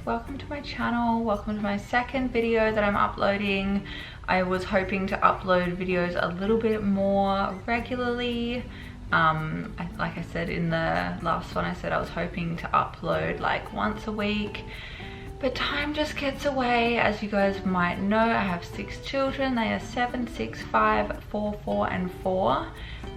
welcome to my channel. Welcome to my second video that I'm uploading. I was hoping to upload videos a little bit more regularly. Like I said in the last one, I said I was hoping to upload like once a week, but time just gets away. As you guys might know, I have 6 children. They are 7, 6, 5, 4, 4 and 4.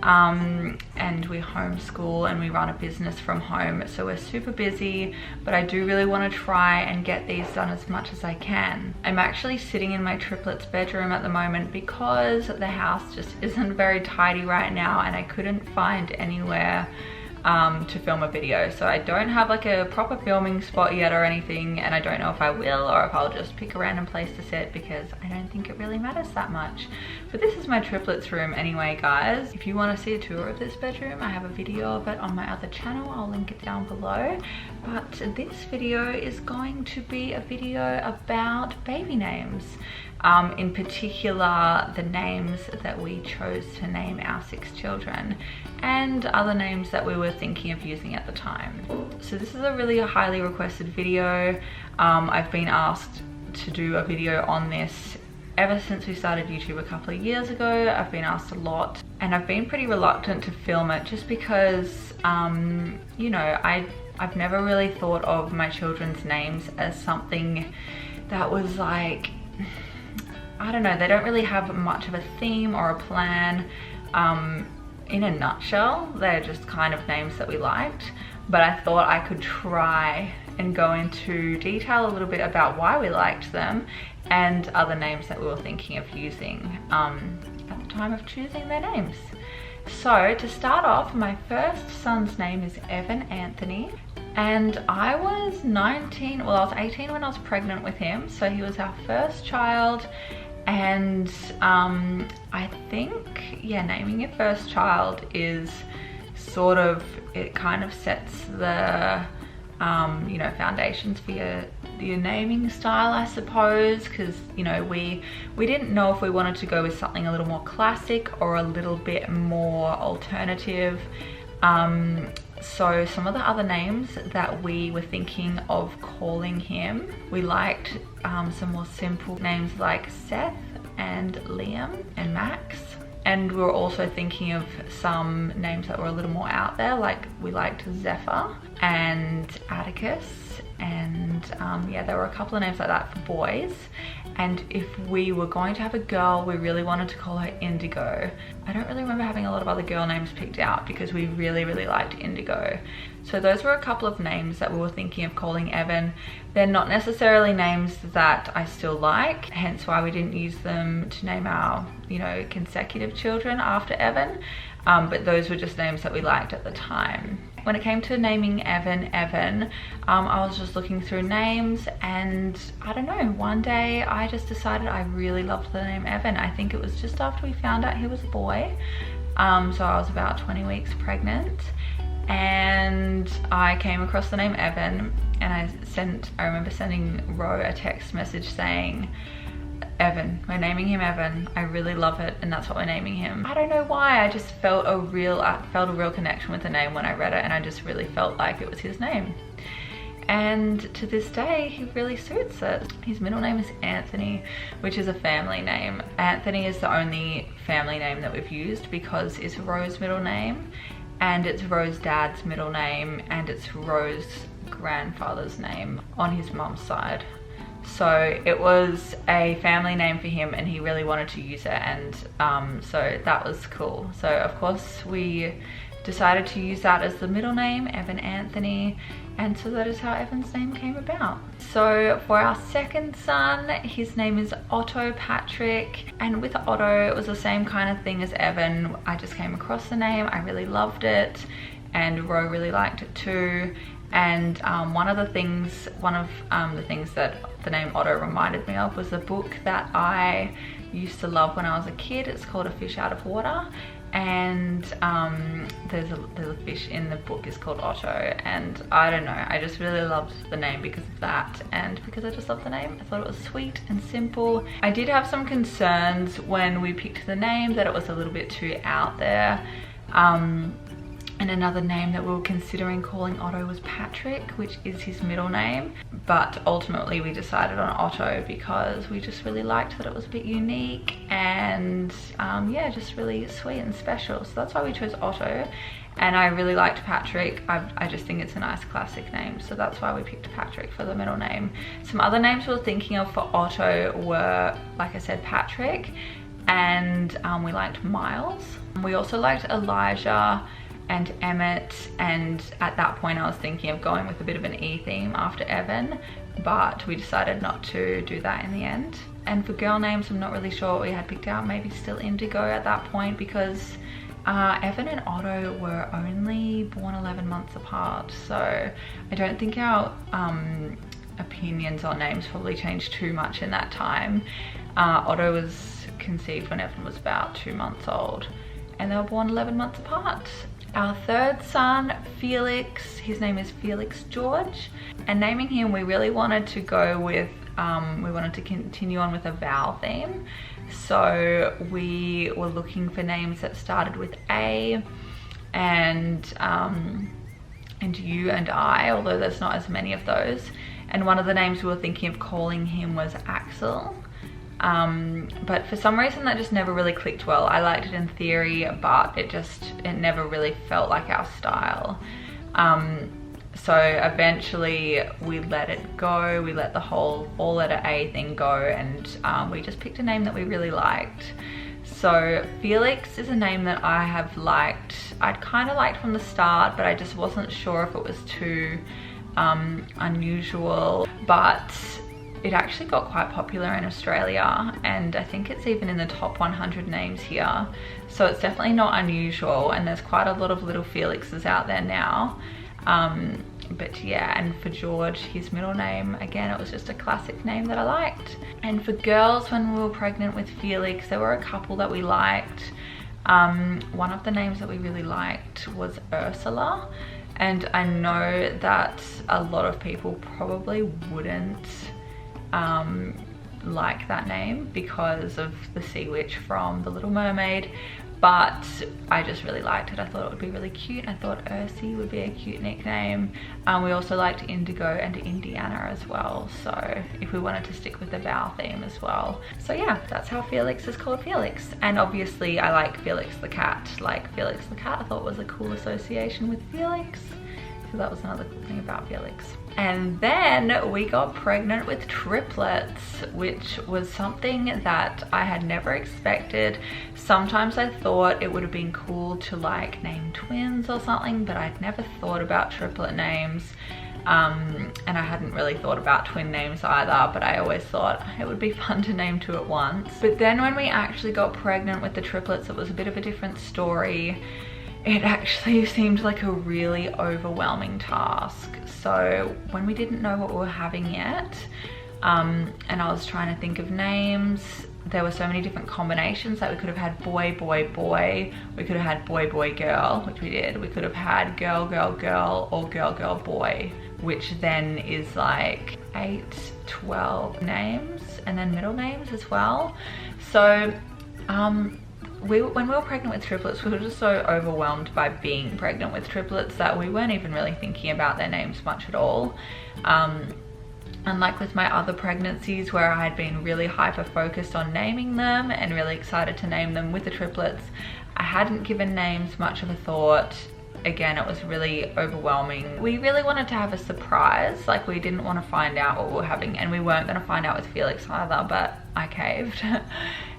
And we homeschool and we run a business from home, so we're super busy, but I do really want to try and get these done as much as I can. I'm actually sitting in my triplets bedroom at the moment because the house just isn't very tidy right now and I couldn't find anywhere to film a video. So I don't have like a proper filming spot yet or anything, and I don't know if I will or if I'll just pick a random place to sit because I don't think it really matters that much. But this is my triplets room anyway, guys. If you want to see a tour of this bedroom, I have a video of it on my other channel. I'll link it down below. But this video is going to be a video about baby names. In particular, the names that we chose to name our 6 children and other names that we were thinking of using at the time. So this is a really highly requested video. I've been asked to do a video on this ever since we started YouTube a couple of years ago. I've been asked a lot and I've been pretty reluctant to film it just because, you know, I've never really thought of my children's names as something that was like, I don't know, they don't really have much of a theme or a plan. In a nutshell, they're just kind of names that we liked, but I thought I could try and go into detail a little bit about why we liked them and other names that we were thinking of using at the time of choosing their names. So to start off, my first son's name is Evan Anthony, and I was 19, well I was 18 when I was pregnant with him, so he was our first child. And I think, yeah, naming your first child is sort of, it kind of sets the you know, foundations for your naming style, I suppose, because, you know, we didn't know if we wanted to go with something a little more classic or a little bit more alternative. So some of the other names that we were thinking of calling him, we liked some more simple names like Seth and Liam and Max. And we were also thinking of some names that were a little more out there, like we liked Zephyr and Atticus, and yeah, there were a couple of names like that for boys. And if we were going to have a girl, we really wanted to call her Indigo. I don't really remember having a lot of other girl names picked out because we really liked Indigo. So those were a couple of names that we were thinking of calling Evan. They're not necessarily names that I still like, hence why we didn't use them to name our, you know, consecutive children after Evan. But those were just names that we liked at the time. When it came to naming Evan, I was just looking through names, and I don't know, one day I just decided I really loved the name Evan. I think it was just after we found out he was a boy. So I was about 20 weeks pregnant, and I came across the name Evan, and I remember sending Ro a text message saying, Evan, we're naming him Evan. I really love it, and that's what we're naming him. I don't know why, I just felt a real connection with the name when I read it, and I just really felt like it was his name. And to this day, he really suits it. His middle name is Anthony, which is a family name. Anthony is the only family name that we've used because it's Ro's middle name, and it's Ro's dad's middle name, and it's Ro's grandfather's name on his mum's side. So it was a family name for him and he really wanted to use it, and so that was cool. So of course we decided to use that as the middle name, Evan Anthony, and so that is how Evan's name came about. So for our second son, his name is Otto Patrick, and with Otto it was the same kind of thing as Evan. I just came across the name, I really loved it, and Ro really liked it too. And one of the things that the name Otto reminded me of was a book that I used to love when I was a kid. It's called A Fish Out of Water, and there's a fish in the book is called Otto, and I don't know, I just really loved the name because of that, and because I just loved the name. I thought it was sweet and simple. I did have some concerns when we picked the name that it was a little bit too out there. And another name that we were considering calling Otto was Patrick, which is his middle name. But ultimately we decided on Otto because we just really liked that it was a bit unique and yeah, just really sweet and special. So that's why we chose Otto. And I really liked Patrick. I just think it's a nice classic name. So that's why we picked Patrick for the middle name. Some other names we were thinking of for Otto were, like I said, Patrick. And we liked Miles. We also liked Elijah and Emmett, and at that point I was thinking of going with a bit of an E theme after Evan, but we decided not to do that in the end. And for girl names, I'm not really sure what we had picked out. Maybe still Indigo at that point, because Evan and Otto were only born 11 months apart, so I don't think our opinions on names probably changed too much in that time. Otto was conceived when Evan was about 2 months old, and they were born 11 months apart. Our third son, Felix, his name is Felix George, and naming him we really wanted to go with, we wanted to continue on with a vowel theme. So we were looking for names that started with A and U and I, although there's not as many of those. And one of the names we were thinking of calling him was Axel. But for some reason that just never really clicked well. I liked it in theory, but it never really felt like our style. So eventually we let it go. We let the whole all letter A thing go, and we just picked a name that we really liked. So Felix is a name that I have liked. I'd kind of liked from the start, but I just wasn't sure if it was too unusual. But it actually got quite popular in Australia, and I think it's even in the top 100 names here. So it's definitely not unusual, and there's quite a lot of little Felixes out there now. But yeah, and for George, his middle name, again, it was just a classic name that I liked. And for girls, when we were pregnant with Felix, there were a couple that we liked. One of the names that we really liked was Ursula. And I know that a lot of people probably wouldn't like that name because of the sea witch from The Little Mermaid, but I just really liked it. I thought it would be really cute. I thought Ursie would be a cute nickname. We also liked Indigo and Indiana as well, so if we wanted to stick with the vowel theme as well. So yeah, that's how Felix is called Felix. And obviously I like Felix the cat. Like Felix the cat I thought was a cool association with Felix, so that was another cool thing about Felix. And then we got pregnant with triplets, which was something that I had never expected. Sometimes I thought it would have been cool to like name twins or something, but I'd never thought about triplet names. And I hadn't really thought about twin names either, but I always thought it would be fun to name two at once. But then when we actually got pregnant with the triplets, it was a bit of a different story. It actually seemed like a really overwhelming task. So when we didn't know what we were having yet, and I was trying to think of names, there were so many different combinations. Like we could have had boy, boy, boy. We could have had boy, boy, girl, which we did. We could have had girl, girl, girl, or girl, girl, boy, which then is like 8, 12 names, and then middle names as well. So when we were pregnant with triplets, we were just so overwhelmed by being pregnant with triplets that we weren't even really thinking about their names much at all. Unlike with my other pregnancies where I had been really hyper focused on naming them and really excited to name them, with the triplets, I hadn't given names much of a thought. Again, it was really overwhelming. We really wanted to have a surprise. Like we didn't want to find out what we were having, and we weren't going to find out with Felix either, but I caved.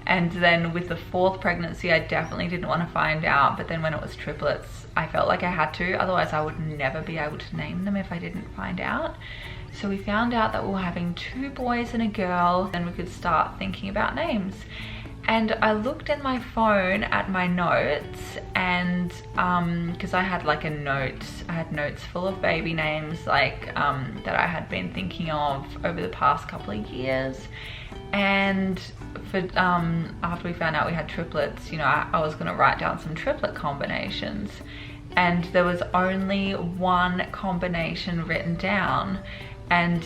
And then with the 4th pregnancy, I definitely didn't want to find out, but then when it was triplets, I felt like I had to, otherwise I would never be able to name them if I didn't find out. So we found out that we were having 2 boys and a girl, then we could start thinking about names. And I looked in my phone at my notes, and because I had like I had notes full of baby names like that I had been thinking of over the past couple of years. And for after we found out we had triplets, you know, I was going to write down some triplet combinations, and there was only one combination written down, and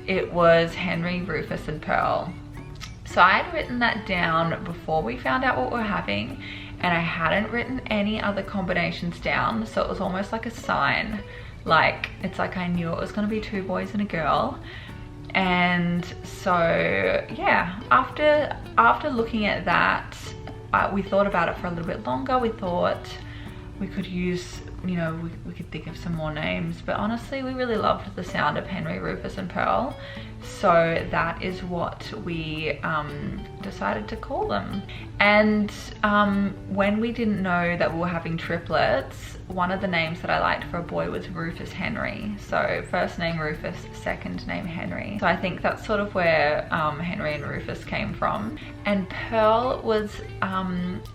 it was Henry, Rufus and Pearl. So I had written that down before we found out what we were having, and I hadn't written any other combinations down, so it was almost like a sign. Like, it's like I knew it was gonna be 2 boys and a girl. And so yeah, after looking at that, we thought about it for a little bit longer. We thought we could use, you know, we could think of some more names, but honestly we really loved the sound of Henry, Rufus and Pearl, so that is what we decided to call them. And when we didn't know that we were having triplets, one of the names that I liked for a boy was Rufus Henry. So first name Rufus, second name Henry. So I think that's sort of where Henry and Rufus came from. And Pearl was,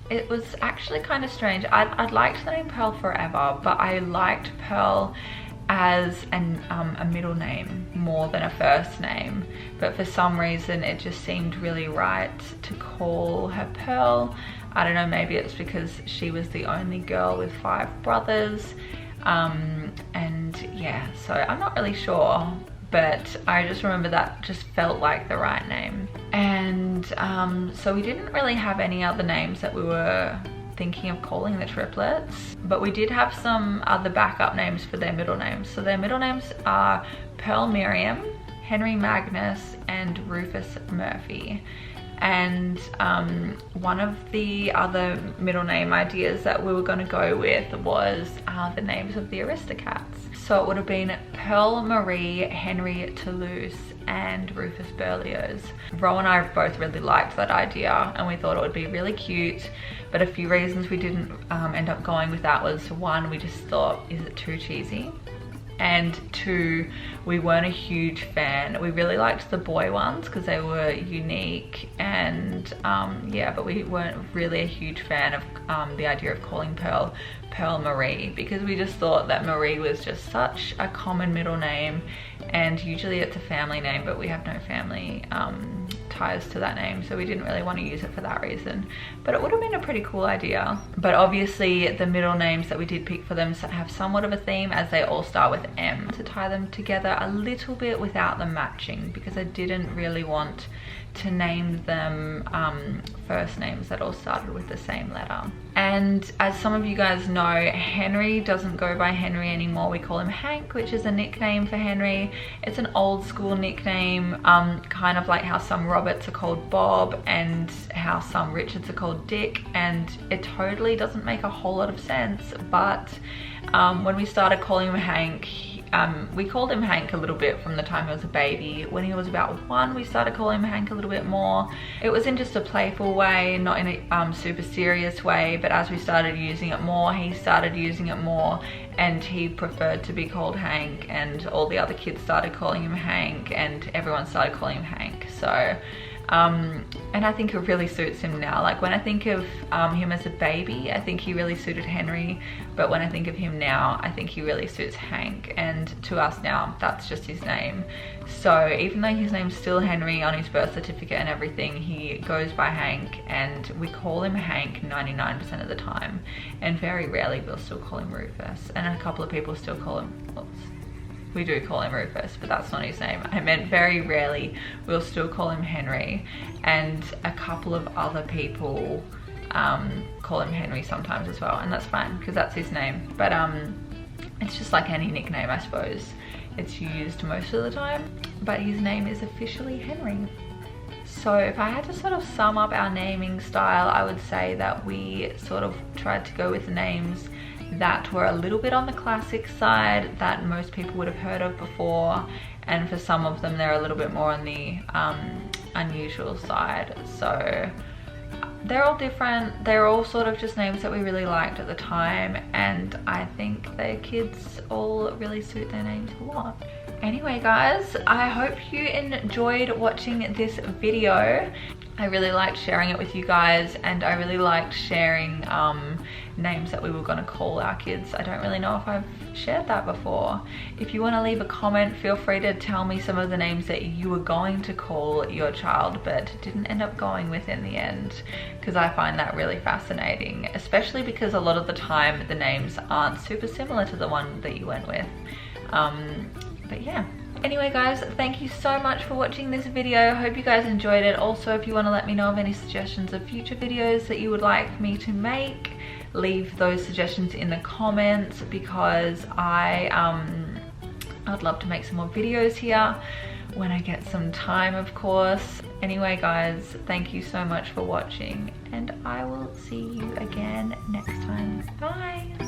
it was actually kind of strange. I'd liked the name Pearl forever, but I liked Pearl as a middle name more than a first name, but for some reason it just seemed really right to call her Pearl. I don't know, maybe it's because she was the only girl with 5 brothers, and yeah, so I'm not really sure, but I just remember that just felt like the right name. And so we didn't really have any other names that we were thinking of calling the triplets, but we did have some other backup names for their middle names. So their middle names are Pearl Miriam, Henry Magnus, and Rufus Murphy. And one of the other middle name ideas that we were going to go with was the names of the Aristocats. So it would have been Pearl Marie, Henry Toulouse, and Rufus Berlioz. Ro and I both really liked that idea, and we thought it would be really cute, but a few reasons we didn't end up going with that was, 1, we just thought, is it too cheesy? And 2, we weren't a huge fan. We really liked the boy ones because they were unique, and yeah, but we weren't really a huge fan of the idea of calling Pearl Marie, because we just thought that Marie was just such a common middle name, and usually it's a family name, but we have no family ties to that name, so we didn't really want to use it for that reason. But it would have been a pretty cool idea. But obviously the middle names that we did pick for them have somewhat of a theme, as they all start with M, to tie them together a little bit without them matching, because I didn't really want to name them first names that all started with the same letter. And as some of you guys know, Henry doesn't go by Henry anymore. We call him Hank, which is a nickname for Henry. It's an old school nickname, kind of like how some Roberts are called Bob and how some Richards are called Dick, and it totally doesn't make a whole lot of sense. But when we started calling him Hank, we called him Hank a little bit from the time he was a baby. When he was about 1, we started calling him Hank a little bit more. It was in just a playful way, not in a super serious way, but as we started using it more, he started using it more, and he preferred to be called Hank, and all the other kids started calling him Hank, and everyone started calling him Hank. So and I think it really suits him now. Like, when I think of him as a baby, I think he really suited Henry, but when I think of him now, I think he really suits Hank, and to us now, that's just his name. So even though his name's still Henry on his birth certificate and everything, he goes by Hank, and we call him Hank 99% of the time, and very rarely we'll still call him Rufus, and a couple of people still call him, we do call him Rufus, but that's not his name. I meant very rarely we'll still call him Henry, and a couple of other people call him Henry sometimes as well, and that's fine because that's his name. But it's just like any nickname, I suppose. It's used most of the time, but his name is officially Henry. So if I had to sort of sum up our naming style, I would say that we sort of tried to go with names that were a little bit on the classic side, that most people would have heard of before, and for some of them they're a little bit more on the unusual side. So they're all different, they're all sort of just names that we really liked at the time, and I think their kids all really suit their names a lot. Anyway guys, I hope you enjoyed watching this video. I really liked sharing it with you guys, and I really liked sharing names that we were going to call our kids. I don't really know if I've shared that before. If you want to leave a comment, feel free to tell me some of the names that you were going to call your child but didn't end up going with in the end, because I find that really fascinating, especially because a lot of the time the names aren't super similar to the one that you went with. But yeah, Anyway guys, thank you so much for watching this video. Hope you guys enjoyed it. Also, if you want to let me know of any suggestions of future videos that you would like me to make, leave those suggestions in the comments, because I'd love to make some more videos here when I get some time, of course. Anyway guys, thank you so much for watching, and I will see you again next time. Bye.